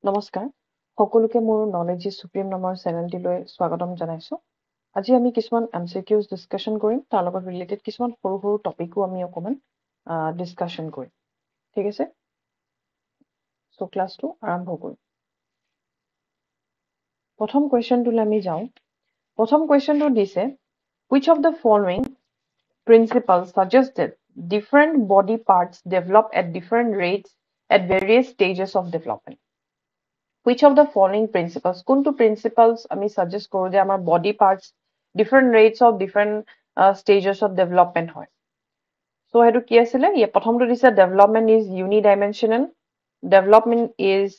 নমস্কাৰ সকলোকে মোৰ নলেজ ইজ সুপ্ৰিম নামৰ চেনেলটিলৈ স্বাগতম জনাইছো আজি আমি কিছুমান এমচিকিউজ ডিসকাশন কৰিম তাৰ লগত ৰিলেটেড কিছুমান সৰু সৰু টপিকও আমি অকমান ডিসকাশন কৰিম ঠিক আছে সো ক্লাসটো আৰম্ভ কৰিম প্ৰথম কোৱেশ্চনটোলৈ আমি যাওঁ প্ৰথম কোৱেশ্চনটো দিছে which of the following principles suggested different body parts develop at different rates at various stages of development which of the following principles কোনটো principles আমি suggest কৰো যে আমাৰ body parts different rates of different stages of development হয় so হেতু কি আছিলে ইয়ে প্ৰথমটো দিছে development is unidimensional development is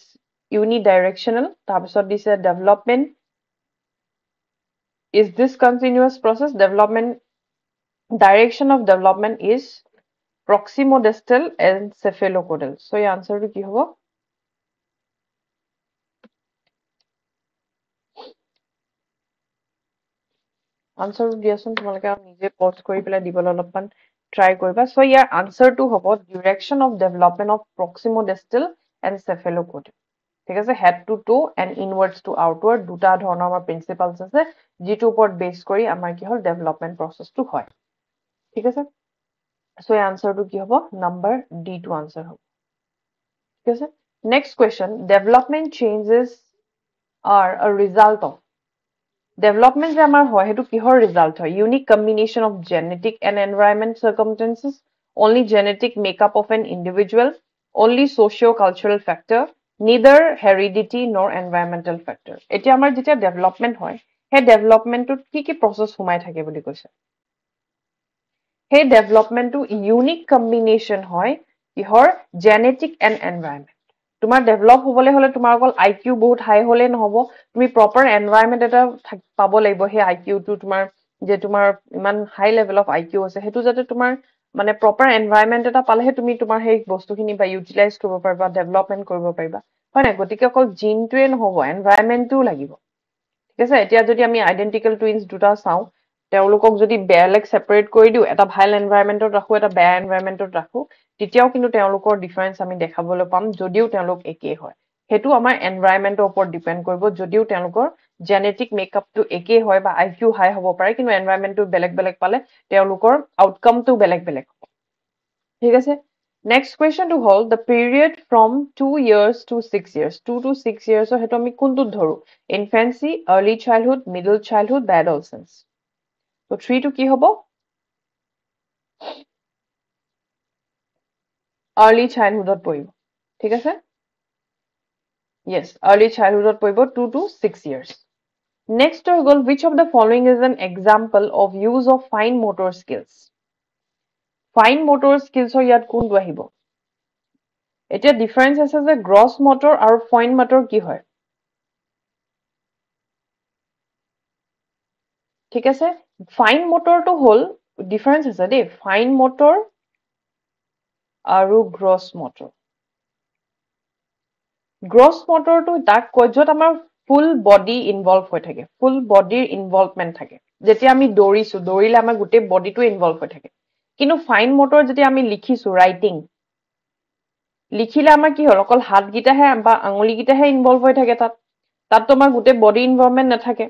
unidirectional তাৰ পিছত দিছে development is this continuous process development direction of development is proximodistal and cephalocodal so এই আনসাৰটো কি হ'ব answer দিয়াচোন তোমালোকে নিজে পজ কৰি পেলাই দিবলৈ অলপমান ট্ৰাই কৰিবা সো ইয়াৰ আনসাৰটো হ'ব direction of development of proximodistal and cephalocodal ঠিক আছে head to toe and inwards to outward দুটা ধৰণৰ আমাৰ প্ৰিন্সিপালস আছে যিটো ওপৰত বেস কৰি আমাৰ কি হল ডেভেলপমেন্ট প্ৰসেসটো হয় ঠিক আছে সো এই আনসাৰটো কি হ'ব নাম্বাৰ ডি টু আনসাৰ হ'ব ঠিক আছে next question development changes are a result of development যে আমাৰ হয় হেতু কিহৰ ৰিজাল্ট হয় unique combination of genetic and environment circumstances only genetic makeup of an individual only socio-cultural factor neither heredity nor environmental factor এতিয়া আমাৰ যেতিয়া development হয় হে developmentত কি process সোমাই থাকে বুলি কৈছে হে developmentটো unique combination হয় কিহৰ genetic and environment তোমাৰ ডেভেলপ হ'বলে হলে তোমাৰ অকল আইকিউ বহুত হাই হলে নহব তুমি প্ৰপাৰ এনভায়ৰনমেন্ট এটা পাব লাগিব হে আইকিউ টু তোমাৰ যে তোমাৰ ইমান হাই লেভেল অফ আইকিউ আছে হেতু যাতে তোমাৰ মানে প্ৰপাৰ এনভায়ৰনমেন্ট এটা পালেহে তুমি তোমাৰ সেই বস্তুখিনি বা ইউটিলাইজ কৰিব পাৰিবা ডেভেলপমেন্ট কৰিব পাৰিবা হয় না গতিকে অকল জিনটোৱে নহব এনভায়ৰনমেন্টও লাগিব ঠিক আছে এতিয়া যদি আমি আইডেন্টিক্যাল টুইনস দুটা চাও তেওঁলোকক যদি বেলেগ সেপাৰেট কৰি দিও এটা ভাল এনভায়ৰনমেন্টত ৰাখো এটা বেয়া এনভায়ৰনমেন্টত ৰাখো তেতিয়াও কিন্তু তেওঁলোকৰ ডিফাৰেন্স আমি দেখাবলৈ পাম যদিও তেওঁলোক একেই হয় হেতু আমাৰ এনভায়ৰনমেন্টৰ ওপৰত ডিপেন্ড কৰিব যদিও তেওঁলোকৰ জেনেটিক মেকআপটো একেই হয় বা আইকিউ হাই হ'ব পাৰে কিন্তু এনভায়ৰনমেন্টটো বেলেগ বেলেগ পালে তেওঁলোকৰ আউটকামটো বেলেগ বেলেগ হ'ব ঠিক আছে নেক্সট কোৱেশ্চনটো হল the period from 2 years to 6 years 2 to 6 years হেতু আমি কোনটোত ধৰো infancy early childhood middle childhood বা adolescence so 3 to কি হ'ব early childhoodত পৰিব ঠিক আছে yes early childhoodত পৰিব 2 to 6 years next হৈ গল which of the following is an example of use of fine motor skills fine motor skills ইয়াত কোনটো আহিব এতিয়া ডিফাৰেন্স আছে যে গ্ৰছ মটৰ আৰু ফাইন মটৰ কি হয় ঠিক আছে ফাইন মটৰটো হল ডিফাৰেন্স আছে দেই ফাইন মটৰ আৰু গ্ৰছ মটৰ গ্ৰছ মটৰটো তাক কয় য'ত আমাৰ ফুল বডি ইনভলভ হৈ থাকে ফুল বডিৰ ইনভলভমেন্ট থাকে যেতিয়া আমি দৌৰিছো দৌৰিলে আমাৰ গোটেই বডিটো ইনভলভ হৈ থাকে কিন্তু ফাইন মটৰ যেতিয়া আমি লিখিছো ৰাইটিং লিখিলে আমাৰ কি হল অকল হাত গিটাহে বা আঙুলি গিটাহে ইনভলভ হৈ থাকে তাত তোমাৰ গোটেই বডি ইনভলভমেন্ট নাথাকে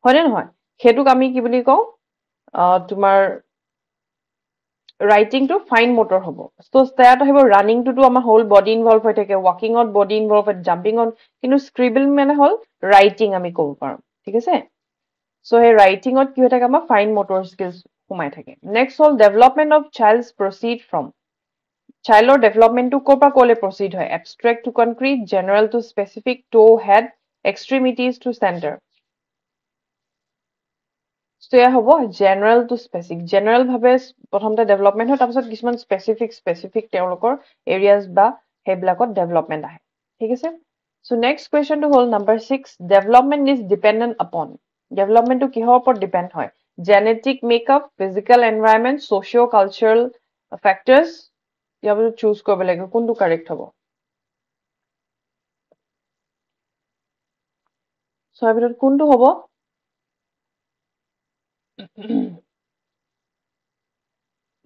হয়নে নহয় হেতুক আমি কি বুলি কওঁ তোমাৰ writing to fine motor hobo so that hobo running to our whole body involved হৈ থাকে walking on body involved jumping on কিন্তু scribble মানে হল writing আমি কব পাৰো ঠিক আছে so হে writing ত কি হৈ থাকে আমাৰ fine motor skills সোমাই থাকে next hall development of child's proceed from child development to কৰ পৰা কলে proceed হয় abstract to concrete general to specific toe head extremities to center so ya hobo general to specific general bhabe prothomte development hoy tarpisot kisman specific teolokor areas ba heblakot development ahe thik ase so next question to hol number 6 development is dependent upon development to kihor upor depend hoy genetic makeup physical environment socio cultural factors yabu choose koribo lage kuntu correct hobo so abidot kuntu hobo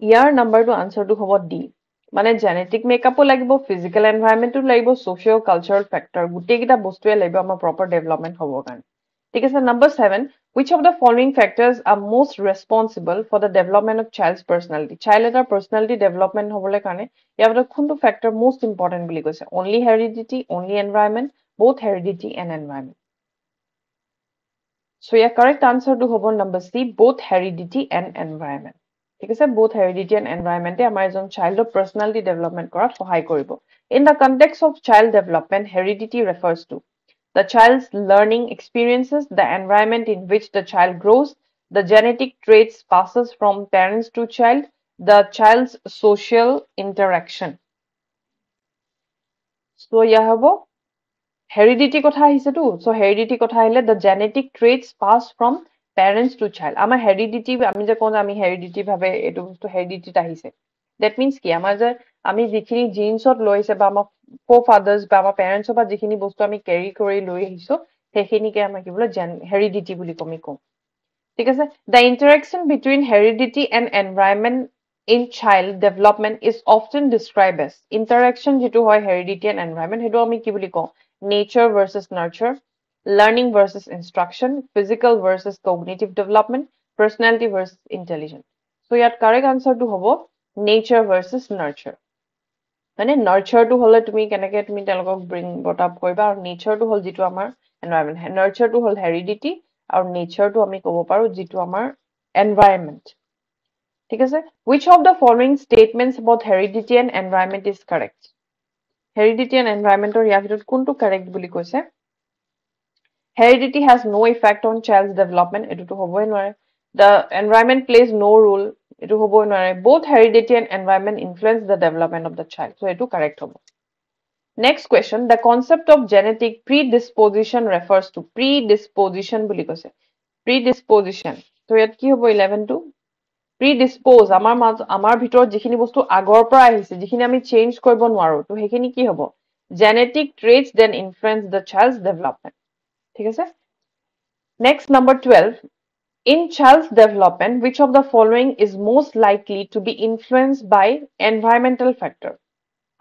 ইয়াৰ নাম্বাৰটো আনসাৰটো হ'ব D মানে genetic মেকআপো লাগিব, physical এনভায়ৰনমেন্টো লাগিব, social কালচাৰাল factor গোটেইকেইটা বস্তুৱে লাগিব আমাৰ proper development হ'বৰ কাৰণে। ঠিক আছে, number 7, which of the following factors are most responsible for the development of child's personality? Child এটাৰ personality development হ'বলৈ কাৰণে ইয়াৰ ভিতৰত কোনটো factor most important বুলি কৈছে? Only heredity, only environment, both heredity and environment. So your correct answer to hobo number C, both heredity and environment. ঠিক আছে, both heredity and environment আমাৰ এজন child personality development কৰাত সহায় কৰিব। In the context of child development, heredity refers to the child's learning experiences, the environment in which the child grows, the genetic traits passes from parents to child, the child's social interaction. So yeah hobo heredity kotha ahise tu, so heredity kotha ahile the genetic traits pass from parents to child. Amar heredity ami je kon ami heredity bhabe etu bostu heredity ta ahise, that means ki amar je ami jikhini genes ot loise ba amar forefathers ba amar parents ba jikhini bostu ami carry kori loi ahiso hekhini ke amar ki bole heredity buli komi kom. ঠিক আছে, the interaction between heredity and environment in child development is often described as interaction যেটো হয় heredity and environment হেটো আমি কি বুলি কওঁ? Nature versus nurture, learning versus instruction, physical versus cognitive development, personality versus intelligence. So ইয়াত correct answer to হ'ব nature versus nurture. মানে nurture to হলে তুমি কেনেকে তুমি তেওঁলোকক bring brought up কৰিবা আৰু nature to হল যেটো আমাৰ environment, nurture to hall heredity আৰু nature to আমি ক'ব পাৰো যেটো আমাৰ environment. ঠিক আছে, which of the following statements about heredity and environment is correct? Heredity and environment or ইয়াৰ ভিতৰত কোনটো correct বুলি কৈছে? Heredity has no effect on child's development, এটোটো হ'বই নোৱাৰে। The environment plays no role, এটো হ'বই নোৱাৰে। Both heredity and environment influence the development of the child, so এটো correct হ'ব। Next question, the concept of genetic predisposition refers to predisposition বুলি কৈছে। Predisposition, so ইয়াত কি হ'ব 11 to predispose আমাৰ ভিতৰত যিখিনি বস্তু আগৰ পৰা আহিছে যিখিনি আমি চেঞ্জ কৰিব নোৱাৰো তো হেখিনি কি হ'ব? Genetic traits then influence the child's development. ঠিক আছে, next number 12, in child's development which of the following is most likely to be influenced by environmental factor?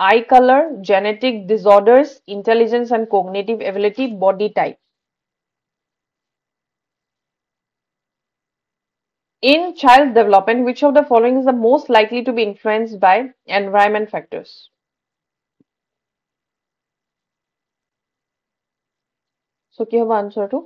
Eye color, genetic disorders, intelligence and cognitive ability, body type. In child development, which of the following is the most likely to be influenced by environment factors? So, কি হ'ব answer to?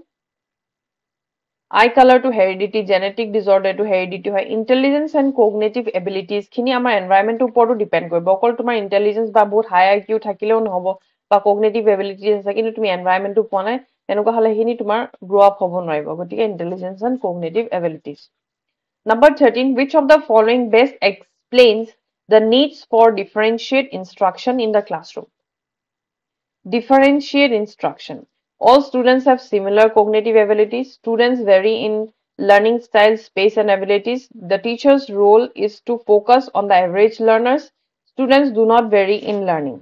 Eye color to heredity, genetic disorder to heredity হয়, intelligence and cognitive abilities খিনি আমাৰ environment ওপৰতো depend কৰিব। অকল তোমাৰ intelligence বা বহুত high IQ থাকিলেও নহব বা cognitive abilities আছে কিন্তু তুমি environment টো পোৱা নাই তেনেকুৱা হলে হেখিনি তোমাৰ grow up হ'ব নোৱাৰিব। গতিকে intelligence and cognitive abilities. Number 13, which of the following best explains the needs for differentiate instruction in the classroom? Differentiate instruction. All students have similar cognitive abilities. Students vary in learning styles, pace, and abilities. The teacher's role is to focus on the average learners. Students do not vary in learning.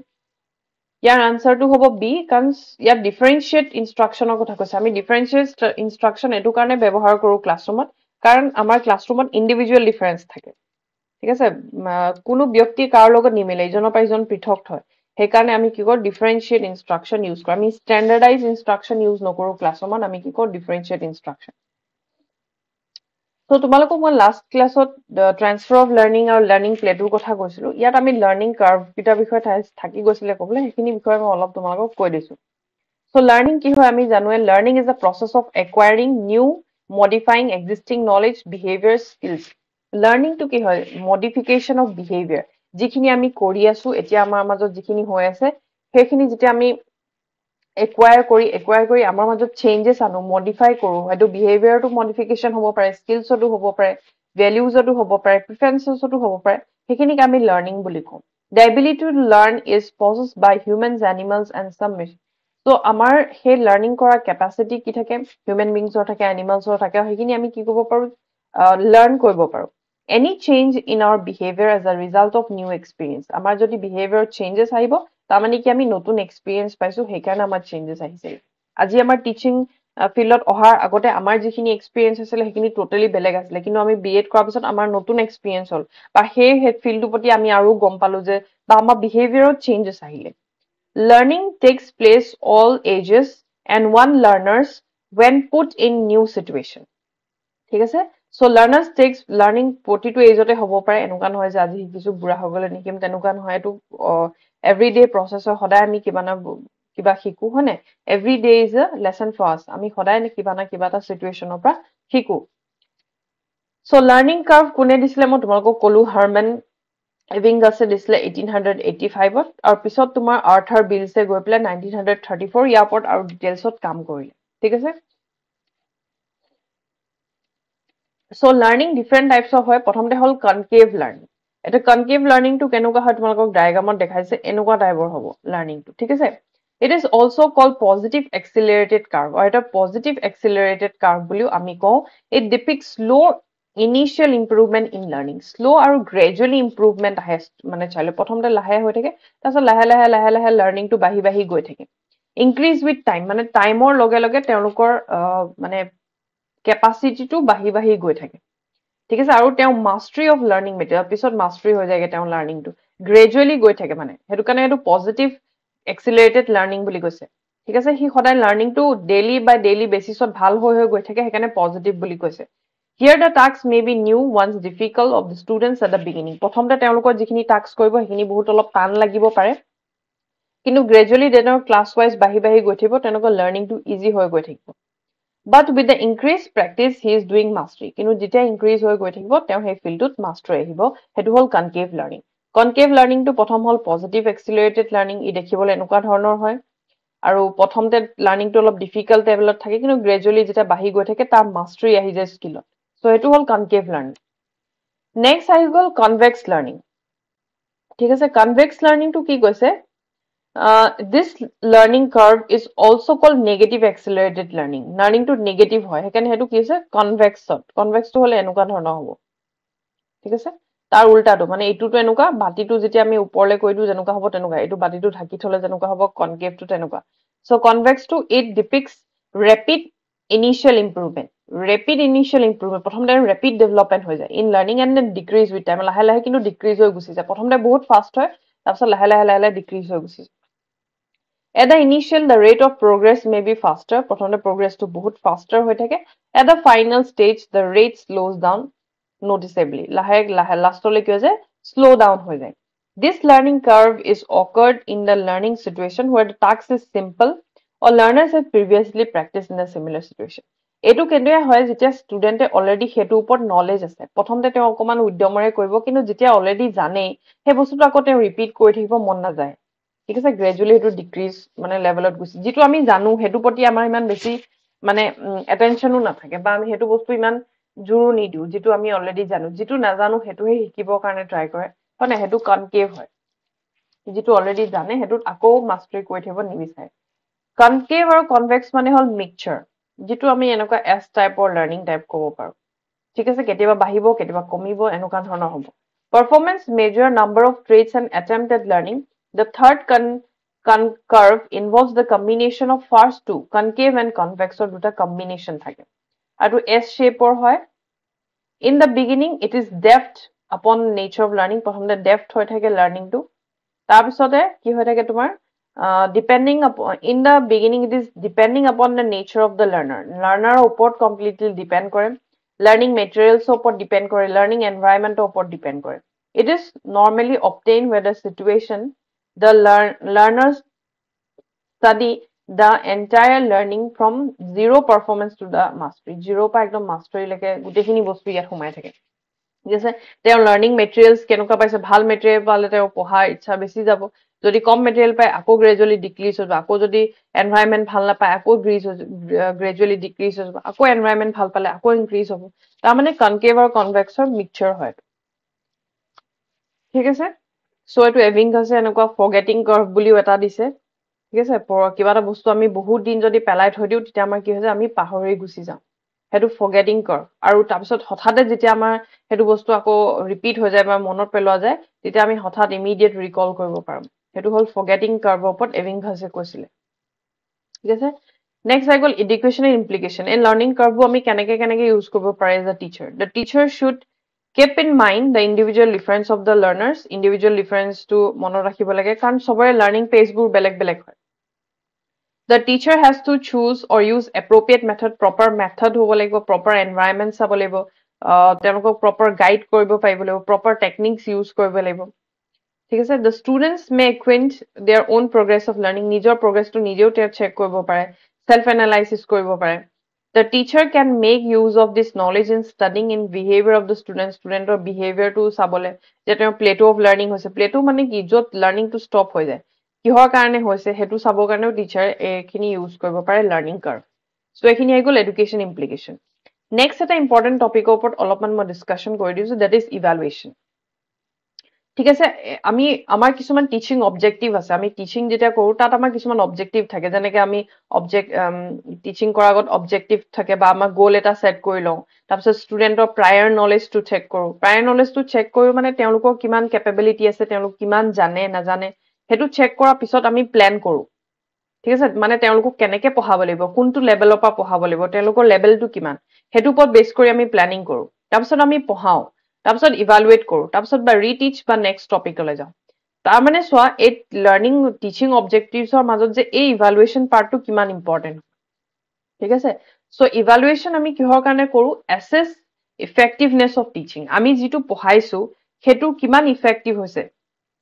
Your answer to hobo B, because your differentiate instruction of kotha differentiate instruction etu karone ব্যবহার কৰো classroom কাৰণ আমাৰ ক্লাসৰুমত individual difference থাকে। ঠিক আছে, কোনো ব্যক্তি কাৰ লগত নিমিলে ইজনৰ পৰা ইজন পৃথক হয় সেইকাৰণে আমি কি কৰো ডিফাৰেন্সিয়েট ইনস্ট্ৰাকশন ইউজ কৰো। আমি স্ট্যান্ডাৰ্ডাইজ ইনস্ট্ৰাকশন ইউজ নকৰো ক্লাসৰুমত, আমি কি কৰো ডিফাৰেন্সিয়েট ইনস্ট্ৰাকশন। তো তোমালোকক মই লাস্ট ক্লাসত ট্ৰান্সফাৰ অফ লাৰ্নিং আৰু লাৰ্নিং প্লেটোৰ কথা কৈছিলো। ইয়াত আমি লাৰ্নিং কাৰ্ভ কিটাৰ বিষয়ে থাকি গৈছিলে ক'বলৈ, সেইখিনি বিষয়ে মই অলপ তোমালোকক কৈ দিছো। So learning কি হয় আমি জানোৱে, learning is a process of acquiring new, modifying existing knowledge, behavior, skills. Learning to কি হয় modification of behavior, যিখিনি আমি কৰি আছো এতিয়া আমাৰ মাজত যিখিনি হৈ আছে সেইখিনি যেতিয়া আমি acquire কৰি আমাৰ মাজত changes আনো, modify কৰো, হয়তো behavior to modification হ'ব পাৰে, skills তো হ'ব পাৰে, values তো হ'ব পাৰে, preferences তো হ'ব পাৰে, সেইখিনিক আমি learning বুলি কওঁ। The ability to learn is possessed by humans, animals and some machines. So আমাৰ সেই লাৰ্নিং কৰা ক্যাপাসিটি কি থাকে, হিউম্যান বিংছৰ থাকে, এনিমেলছৰ থাকে, সেইখিনি আমি কি কৰিব পাৰো লাৰ্ন কৰিব পাৰো। Any change in our behavior as a result of new experience, আমাৰ যদি behavior changes আহিব তাৰ মানে কি আমি নতুন এক্সপেৰিয়েন্স পাইছো সেইকাৰণে আমাৰ চেঞ্জেস আহিছে। আজি আমাৰ টিচিং ফিল্ডত অহাৰ আগতে আমাৰ যিখিনি এক্সপিৰিয়েঞ্চ আছিলে সেইখিনি টোটেলি বেলেগ আছিলে কিন্তু আমি বিএড কৰাৰ পিছত আমাৰ নতুন এক্সপিৰিয়েঞ্চ হ'ল বা সেই ফিল্ডটোৰ প্ৰতি আমি আৰু গম পালো যে বা আমাৰ বিহেভিয়াৰত চেঞ্জেছ আহিলে learning takes place all ages and one learners when put in new situation ঠিক আছে so learners takes learning প্ৰতিটো এজতে হ'ব পাৰে এনেকুৱা নহয় যে আজি শিকিছো বুঢ়া হৈ গলে নিকিম তেনেকুৱা নহয় এটো এভৰিডে প্ৰসেছৰ সদায় আমি কিবা শিকো হনে every day is a lesson for us আমি সদায় কিবা এটা সিচুৱেচনৰ পৰা শিকো so learning curve কোনে দিছিলে মই তোমালোকক কলো হাৰমান এভিংগাছে দিছিলে 1885 ত আৰু পিছত তোমাৰ আৰ্থাৰ বিলছে গৈ পেলাই 1934 ইয়াৰ ওপৰত আৰু ডিটেইলছত কাম কৰিলে ঠিক আছে so learning different types of হয় প্ৰথমতে হল concave learning এটা concave learning to কেনেকুৱা হয় তোমালোকক ডায়াগ্ৰামত দেখাইছে এনেকুৱা টাইপৰ হ'ব learning to ঠিক আছে it is also called positive accelerated curve or এটা positive accelerated curve বুলিও আমি কওঁ it depicts slow initial improvement in learning slow আৰু gradually improvement আহে মানে চাইলে প্ৰথমতে লাহে হৈ থাকে তাৰপিছত লাহে learning to বাঢ়ি গৈ থাকে increase with time মানে টাইমৰ লগে লগে তেওঁলোকৰ মানে capacity to বাঢ়ি গৈ থাকে ঠিক আছে আৰু তেওঁ mastery of learning material পিছত mastery হৈ যায়গে তেওঁ learning to gradually গৈ থাকে মানে হেতু কাৰণে এটো positive accelerated learning বুলি কৈছে ঠিক আছে হি সদায় learning to daily basisত ভাল হৈ গৈ থাকে হেকাৰণে positive বুলি কৈছে here the tasks may be new once difficult of the students at the beginning প্ৰথমতে তেওঁলোকৰ যিখিনি টাস্ক কৰিব হেখিনি বহুত অলপ টান লাগিব পাৰে কিন্তু gradually দেনৰ class wise বাঢ়ি গৈ থাকিব তেনেকৈ learning to easy হৈ গৈ থাকিব But with the increased practice, he is doing mastery. কিন্তু যেতিয়া increase হৈ গৈ থাকিব তেওঁ সেই ফিল্ডত মাস্টাৰ আহিব হেতু হল concave learning. Concave learning টো প্ৰথম হল positive accelerated learning ই দেখিবলৈ এনেকুৱা ধৰণৰ হয় আৰু প্ৰথমতে learning টো অলপ difficult levelত থাকে কিন্তু gradually যেতিয়া বাঢ়ি গৈ থাকে তাৰ mastery আহি যায় স্কিলত so হেতু হল concave learning. Next আহি গল convex learning. ঠিক আছে convex learning টো কি কৈছে this learning curve is also called negative accelerated learning. Learning to negative হয় হেকাৰণে হেতু কি হৈছে convex convex টো হলে এনেকুৱা ধৰণৰ হ'ব ঠিক আছে তাৰ উল্টাটো মানে এটুটো এনেকুৱা বাতিটো যেতিয়া আমি ওপৰলে কৈ দিও যেনেকুৱা হ'ব তেনেকুৱা এটু বাতিটো ঢাকি থলে যেনেকুৱা হ'ব concave টো তেনেকুৱা so convex to it depicts rapid initial improvement প্ৰথমতে rapid development হৈ যায় in learning and then decrease with time লাহে কিন্তু decrease হৈ গুছি যায় প্ৰথমতে বহুত fast হয় তাৰপিছত লাহে decrease হৈ গুছি যায় At the initial, the rate of progress may be faster. প্ৰথমতে progress to বহুত faster হৈ থাকে. At the final stage, the rate slows down noticeably. Lastলৈ কি হৈ যায়? Slow down হৈ যায়. This learning curve is occurred in the learning situation where the task is simple or learners have previously practiced in a similar situation. এইটো কেতিয়া হয় যেতিয়া ষ্টুডেন্টে already হেতু ওপৰত নলেজ আছে প্ৰথমতে তেওঁ অকমান উদ্যমৰে কৰিব কিন্তু যেতিয়া অলৰেডি জানে সেই বস্তুটো আকৌ তেওঁ ৰিপিট কৰি থাকিব মন নাযায় ঠিক আছে গ্ৰেজুৱেলি হেতু ডিক্ৰিজ মানে লেভেলত গুছি যেটো আমি জানো হেতু প্ৰতি আমাৰ ইমান বেছি মানে এটেনশনো নাথাকে বা আমি হেতু বস্তু ইমান জোৰ নিদিও যেটো আমি অলৰেডি জানো যেটো নাজানো হেতুহে শিকিবৰ কাৰণে ট্ৰাই কৰে মানে হেতু কনকেভ হয় যেটো অলৰেডি জানে হেতুত আকৌ মাস্টাৰি কৰি থাকিব নিবিচাৰে কনকেভ আৰু কনভেক্স মানে হল মিক্সচাৰ যেটো আমি এনেকুৱা এস টাইপৰ লাৰ্নিং টাইপ ক'ব পাৰো ঠিক আছে কেতিয়াবা বাঢ়িব কেতিয়াবা কমিব এনেকুৱা ধৰণৰ হ'ব performance measure number of traits and attempted learning the third curve involves the combination of first two concave and convex or দুটা combination থাকে আৰু S shape or হয় in the beginning it is depth upon nature of learning প্ৰথমতে depth হৈ থাকে learning টো তাৰ পিছতে কি হৈ থাকে তোমাৰ depending upon in the beginning it is depending upon the nature of the learner ওপৰত completely depend কৰে learning materials ওপৰত depend কৰে learning environment ওপৰত depend কৰে it is normally obtained where the situation the learners study the entire learning from zero performance to the mastery zero পা একদম mastery লৈকে গুটেখিনি বস্তু ইয়াত সোমাই থাকে যেছে তেওঁ লার্নিং মেটেৰিয়েলস কেনেকুৱা পাইছে ভাল মেটেৰিয়েল পালে তেওঁ পঢ়াৰ ইচ্ছা বেছি যাব যদি কম মেটেৰিয়েল পায় আকৌ গ্ৰেজুৱেলি ডিক্ৰিজ হৈ যাব আকৌ যদি এনভায়ৰনমেন্ট ভাল নাপায় আকৌ গ্ৰেজুৱেলি ডিক্ৰিজ হৈ যাব আকৌ এনভায়ৰনমেন্ট ভাল পালে আকৌ ইনক্ৰিজ হ'ব তাৰ মানে কনকেভ আৰু কনভেক্সৰ মিক্সচাৰ হয় ঠিক আছে সো এটো এভিং আছে এনেকুৱা ফৰগেটিং কাৰ্ভ বুলিও এটা দিছে ঠিক আছে কিবা এটা বস্তু আমি বহুত দিন যদি পেলাই থৈ দিও তেতিয়া আমাৰ কি হৈ যায় আমি পাহৰি গুছি যাওঁ হেতু ফৰগেটিং কাৰ্ভ আৰু তাৰপিছত হঠাতে যেতিয়া আমাৰ হেতু বস্তু আকৌ ৰিপিট হৈ যায় বা মনত পেলোৱা যায় তেতিয়া আমি হঠাত ইমিডিয়েট ৰিকল কৰিব পাৰো হেতু হল ফৰগেটিং কাৰ্ভৰ ওপৰত এভিংঘাছে কৈছিলে ঠিক আছে Next I got education and implication. In learning curve আমি কেনেকে use কৰিব পাৰে as a teacher. The teacher should keep in mind the individual difference of the learners. Individual difference to মনত ৰাখিব লাগে কাৰণ সবৰে learning pace বোৰ বেলেগ হয়. The teacher has to choose or use appropriate method, proper method হ'ব লাগিব, proper environment চাব লাগিব, তেওঁলোকক proper guide কৰিব পাৰিব লাগিব, proper techniques use কৰিব লাগিব. ঠিক আছে, the students may acquaint their own progress of learning, নিজৰ progressটো নিজেও check কৰিব পাৰে, self analysis কৰিব পাৰে. The teacher can make use of this knowledge in studying in behavior of the studenter behavior to চাবলে যে তেওঁ plateau of learning হৈছে, plateau মানে কি যত learning to stop হৈ যায়, কিহৰ কাৰণে হৈছে হেতু চাবৰ কাৰণেও টিচাৰ এখিনি ইউজ কৰিব পাৰে লাৰ্নিং কাৰ্ভ. সো এখিনি আহি গ'ল এডুকেশ্যন ইমপ্লিকেশ্যন. নেক্সট এটা ইম্পৰ্টেণ্ট টপিকৰ ওপৰত অলপমান মই ডিছকাশ্যন কৰি দিছোঁ, দেট ইজ ইভালুৱেশ্যন. ঠিক আছে, আমাৰ কিছুমান টিচিং অবজেক্টিভ আছে. আমি টিচিং যেতিয়া কৰোঁ তাত আমাৰ কিছুমান অবজেক্টিভ থাকে, যেনেকে আমি টিচিং কৰাৰ আগত অবজেক্টিভ থাকে বা আমাৰ গ'ল এটা ছেট কৰি লওঁ. তাৰপিছত ষ্টুডেণ্টৰ প্ৰায়ৰ নলেজটো চেক কৰোঁ. প্ৰায়ৰ নলেজটো চেক কৰোঁ মানে তেওঁলোকৰ কিমান কেপেবিলিটি আছে, তেওঁলোক কিমান জানে নাজানে, সেইটো চেক কৰাৰ পিছত আমি প্লেন কৰোঁ. ঠিক আছে, মানে তেওঁলোকক কেনেকে পঢ়াব লাগিব, কোনটো লেভেলৰ পৰা পঢ়াব লাগিব, তেওঁলোকৰ লেভেলটো কিমান, সেইটো ওপৰত বেছ কৰি আমি প্লেনিং কৰোঁ. তাৰপিছত আমি পঢ়াওঁ, তাৰপিছত ইভালুৱেট কৰোঁ, তাৰপিছত বা ৰিটিচ বা নেক্সট টপিকলৈ যাওঁ. তাৰমানে চোৱা এই লাৰ্নিং টিচিং অবজেক্টিভছৰ মাজত যে এই ইভালুৱেশ্যন পাৰ্টটো কিমান ইম্পৰ্টেণ্ট. ঠিক আছে, চ' ইভালুৱেশ্যন আমি কিহৰ কাৰণে কৰোঁ, এছেছ ইফেক্টিভনেছ অফ টিচিং. আমি যিটো পঢ়াইছোঁ সেইটো কিমান ইফেক্টিভ হৈছে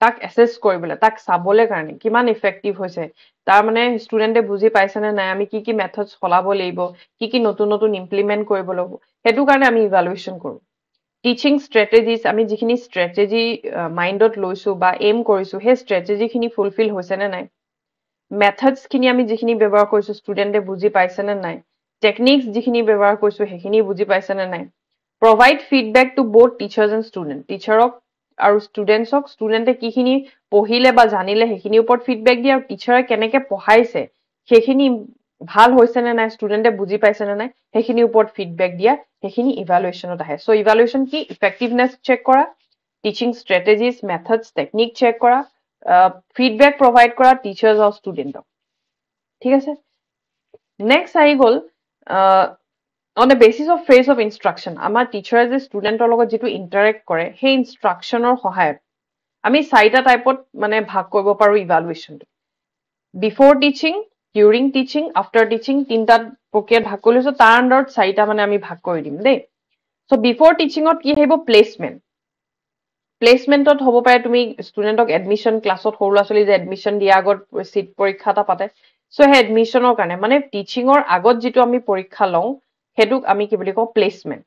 তাক এছেছ কৰিবলৈ, তাক চাবলৈ কাৰণে কিমান ইফেক্টিভ হৈছে, তাৰ মানে ষ্টুডেণ্টে বুজি পাইছেনে নাই, আমি কি কি মেথড চলাব লাগিব, কি নতুন নতুন ইমপ্লিমেণ্ট কৰিব লাগিব, সেইটো কাৰণে আমি ইভালুৱেশ্যন কৰোঁ. টিচিং ষ্ট্ৰেটেজিজ, আমি যিখিনি ষ্ট্ৰেটেজি মাইণ্ডত লৈছোঁ বা এইম কৰিছোঁ সেই ষ্ট্ৰেটেজিখিনি ফুলফিল হৈছেনে নাই, মেথডছখিনি আমি যিখিনি ব্যৱহাৰ কৰিছোঁ ষ্টুডেণ্টে বুজি পাইছেনে নাই, টেকনিক্স যিখিনি ব্যৱহাৰ কৰিছোঁ সেইখিনি বুজি পাইছেনে নাই. Provide feedback to both teachers and student, টিচাৰক আৰু ষ্টুডেণ্টছক, ষ্টুডেণ্টে কিখিনি পঢ়িলে বা জানিলে সেইখিনিৰ ওপৰত ফিডবেক দিয়ে, আৰু টিচাৰে কেনেকে পঢ়াইছে সেইখিনি ভাল হৈছেনে নাই, ষ্টুডেণ্টে বুজি পাইছেনে নাই, সেইখিনিৰ ওপৰত ফিডবেক দিয়া, সেইখিনি ইভালুৱেশ্যনত আহে. চ' ইভালুৱেশ্যন কি, ইফেক্টিভনেছ চেক কৰা, teaching strategies methods technique check কৰা, ফিডবেক প্ৰভাইড কৰা টিচাৰ্ছ আৰু ষ্টুডেণ্টক. ঠিক আছে, নেক্সট আহি গ'ল on the basis of phase of instruction. আমাৰ টিচাৰে যে ষ্টুডেণ্টৰ লগত যিটো ইণ্টাৰেক্ট কৰে সেই ইনষ্ট্ৰাকশ্যনৰ সহায়ত আমি 4টা টাইপত মানে ভাগ কৰিব পাৰোঁ ইভালুৱেশ্যনটো. Before teaching, during teaching, after teaching, 3টা প্ৰক্ৰিয়াত ভাগ কৰি লৈছোঁ, তাৰ আণ্ডাৰত 4টা মানে আমি ভাগ কৰি দিম দেই. চ' বিফৰ টিচিঙত কি আহিব, প্লেচমেণ্ট. প্লেচমেণ্টত হ'ব পাৰে তুমি ষ্টুডেণ্টক এডমিশ্যন, ক্লাছত সৰু ল'ৰা ছোৱালী যে এডমিশ্যন দিয়াৰ আগত চিট পৰীক্ষা এটা পাতে, চ' সেই এডমিশ্যনৰ কাৰণে মানে টিচিঙৰ আগত যিটো আমি পৰীক্ষা লওঁ সেইটোক আমি কি বুলি কওঁ, প্লেচমেণ্ট.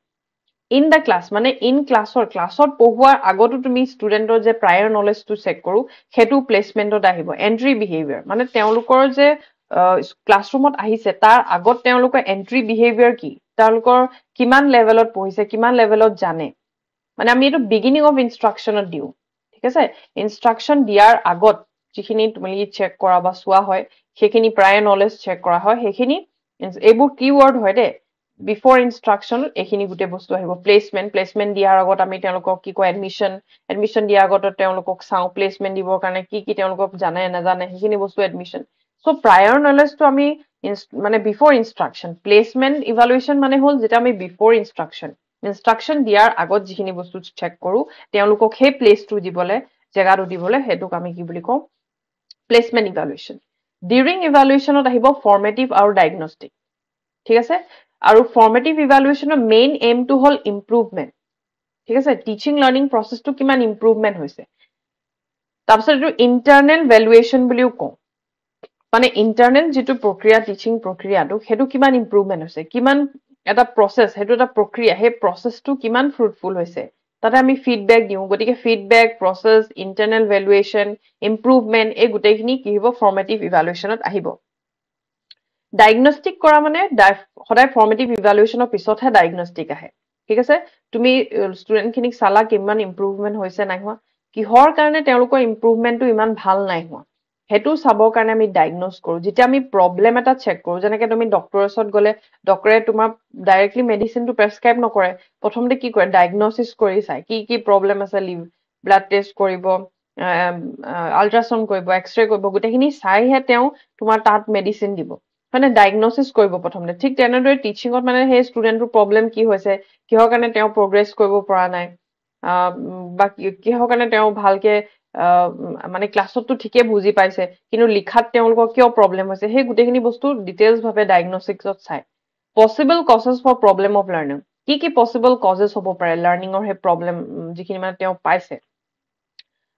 ইন দ্য ক্লাছ মানে ইন ক্লাছত পঢ়োৱাৰ আগতো তুমি ষ্টুডেণ্টৰ যে প্ৰায়ৰ নলেজটো চেক কৰোঁ সেইটো প্লেচমেণ্টত আহিব. এণ্ট্ৰি বিহেভিয়াৰ মানে তেওঁলোকৰ যে ক্লাছৰুমত আহিছে তাৰ আগত তেওঁলোকৰ এণ্ট্ৰি বিহেভিয়াৰ কি, তেওঁলোকৰ কিমান লেভেলত পঢ়িছে, কিমান লেভেলত জানে, মানে আমি এইটো বিগিনিং অফ ইনষ্ট্ৰাকশ্যনত দিওঁ. ঠিক আছে, ইনষ্ট্ৰাকশ্যন দিয়াৰ আগত যিখিনি তুমি চেক কৰা বা চোৱা হয় সেইখিনি প্ৰায়ৰ নলেজ চেক কৰা হয়, সেইখিনি এইবোৰ কি ৱৰ্ড হয় দেই, বিফৰ ইনষ্ট্ৰাকশ্যনত এইখিনি গোটেই বস্তু আহিব. প্লেচমেণ্ট দিয়াৰ আগত আমি তেওঁলোকক কি কয়, এডমিশ্যন দিয়াৰ আগত তেওঁলোকক চাওঁ, প্লেচমেণ্ট দিবৰ কাৰণে কি তেওঁলোকক জানে নাজানে সেইখিনি বস্তু এডমিশ্যন. চ' প্ৰায়ৰ নলেজটো আমি মানে বিফৰ ইনষ্ট্ৰাকশ্যন. প্লেচমেণ্ট ইভালুৱেশ্যন মানে হ'ল যেতিয়া আমি বিফৰ ইনষ্ট্ৰাকশ্যন দিয়াৰ আগত যিখিনি বস্তু চেক কৰোঁ তেওঁলোকক সেই প্লেচটো দিবলৈ, জেগাটো দিবলৈ, সেইটোক আমি কি বুলি কওঁ, প্লেচমেণ্ট ইভালুৱেশ্যন. ডিউৰিং ইভালুৱেশ্যনত আহিব ফৰ্মেটিভ আৰু ডায়েগনষ্টিক. ঠিক আছে, আৰু ফৰ্মেটিভ ইভালুৱেশ্যনৰ মেইন এইমটো হ'ল ইম্প্ৰুভমেণ্ট. ঠিক আছে, টিচিং লাৰ্নিং প্ৰচেছটো কিমান ইম্প্ৰুভমেণ্ট হৈছে. তাৰপিছত এইটো ইণ্টাৰনেল ভেলুৱেশ্যন বুলিও কওঁ, মানে ইণ্টাৰনেল যিটো প্ৰক্ৰিয়া টিচিং প্ৰক্ৰিয়াটো সেইটো কিমান ইম্প্ৰুভমেণ্ট হৈছে, কিমান এটা প্ৰচেছ, সেইটো এটা প্ৰক্ৰিয়া, সেই প্ৰচেছটো কিমান ফ্ৰুটফুল হৈছে, তাতে আমি ফিডবেক দিওঁ. গতিকে feedback, process, internal valuation, improvement এই গোটেইখিনি কি হ'ব, ফৰ্মেটিভ ইভালুৱেশ্যনত আহিব. ডায়েগনষ্টিক কৰা মানে সদায় ফৰ্মেটিভ ইভালুৱেশ্যনৰ পিছতহে ডায়েগনষ্টিক আহে. ঠিক আছে, তুমি ষ্টুডেণ্টখিনিক চালা কিমান ইম্প্ৰুভমেণ্ট হৈছে নাই হোৱা, কিহৰ কাৰণে তেওঁলোকৰ ইম্প্ৰুভমেণ্টটো ইমান ভাল নাই হোৱা, সেইটো চাবৰ কাৰণে আমি ডায়েগন'জ কৰোঁ. যেতিয়া আমি প্ৰব্লেম এটা চেক কৰোঁ, যেনেকৈ তুমি ডক্টৰৰ ওচৰত গ'লে ডক্টৰে তোমাৰ ডাইৰেক্টলি মেডিচিনটো প্ৰেছক্ৰাইব নকৰে, প্ৰথমতে কি কৰে, ডায়েগন'চিছ কৰি চায় কি প্ৰব্লেম আছে, ব্লাড টেষ্ট কৰিব, আল্ট্ৰাচাউণ্ড কৰিব, এক্সৰে কৰিব, গোটেইখিনি চাইহে তেওঁ তোমাৰ তাত মেডিচিন দিব. মানে ডায়াগনোসিস কৰিব প্ৰথমতে ঠিক তেনেদৰে টিচিঙত মানে সেই ষ্টুডেণ্টৰ প্ৰব্লেম কি হৈছে কিহৰ কাৰণে তেওঁ প্ৰগ্ৰেছ কৰিব পৰা নাই বা কিহৰ কাৰণে তেওঁ ভালকে মানে ক্লাছতটো ঠিকে বুজি পাইছে কিন্তু লিখাত তেওঁলোকৰ কিয় প্ৰব্লেম হৈছে সেই গোটেইখিনি বস্তু ডিটেইলছ ভাৱে ডায়াগনোসিছত চাই possible causes for problem of learning কি পসিবল কজেছ হ'ব পাৰে লাৰ্নিঙৰ সেই প্ৰব্লেম যিখিনি মানে তেওঁ পাইছে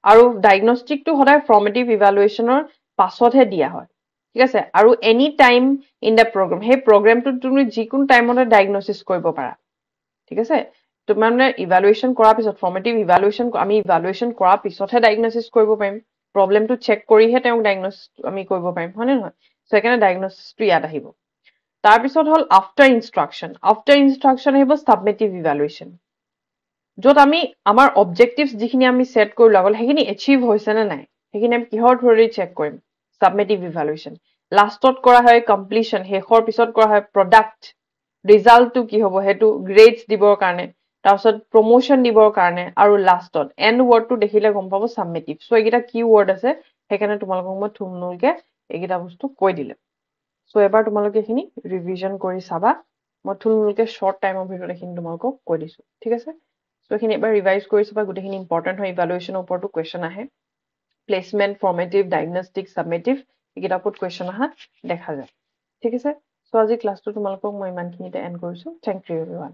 আৰু ডায়াগনষ্টিকটো সদায় ফৰ্মেটিভ ইভালুৱেশ্যনৰ পাছতহে দিয়া হয় ঠিক আছে আৰু any time in the programme সেই প্ৰগ্ৰামটোত তুমি যিকোনো টাইমতে ডায়াগনচিছ কৰিব পাৰা ঠিক আছে তোমাৰ মানে ইভালুৱেশ্যন কৰাৰ পিছত ফৰ্মেটিভ ইভালুৱেশ্যন আমি ইভালুৱেশ্যন কৰাৰ পিছতহে ডায়াগনচিছ কৰিব পাৰিম প্ৰব্লেমটো চেক কৰিহে তেওঁক ডায়াগনচিছ আমি কৰিব পাৰিম হয় নে নহয় চ' সেইকাৰণে ডায়াগনচিছটো ইয়াত আহিব তাৰপিছত হ'ল আফটাৰ ইনষ্ট্ৰাকশ্যন আহিব ছাবমেটিভ ইভালুৱেশ্যন য'ত আমি আমাৰ অবজেক্টিভছ যিখিনি আমি ছেট কৰি লোৱা গ'ল সেইখিনি এচিভ হৈছে নে নাই সেইখিনি আমি কিহৰ থ্ৰুৰে চেক কৰিম ছাবমেটিভ ইভালুৱেশ্যন লাষ্টত কৰা হয় কমপ্লিশ্যন শেষৰ পিছত কৰা হয় প্ৰডাক্ট ৰিজাল্টটো কি হ'ব সেইটো গ্ৰেডছ দিবৰ কাৰণে তাৰপিছত প্ৰমোশ্যন দিবৰ কাৰণে আৰু লাষ্টত এণ্ড ৱৰ্ডটো দেখিলে গম পাব ছাবমেটিভ চ' এইকেইটা কি ৱৰ্ড আছে সেইকাৰণে তোমালোকক মই থুলমূলকে এইকেইটা বস্তু কৈ দিলে চ' এবাৰ তোমালোকে এইখিনি ৰিভিজন কৰি চাবা মই থুলমূলকে শ্বৰ্ট টাইমৰ ভিতৰত এইখিনি তোমালোকক কৈ দিছো ঠিক আছে চ' এইখিনি এবাৰ ৰিভাইজ কৰি চাবা গোটেইখিনি ইম্পৰ্টেণ্ট হয় ইভালুৱেশ্যনৰ ওপৰতো কুৱেশ্যন আহে প্লেচমেণ্ট ফৰ্মেটিভ ডায়াগনষ্টিক ছাবমেটিভ এইকেইটাৰ ওপৰত কুৱেশ্যন অহা দেখা যায় ঠিক আছে চ' আজি ক্লাছটো তোমালোকক মই ইমানখিনিতে এণ্ড কৰিছো থেংক ইউ এভৰিৱান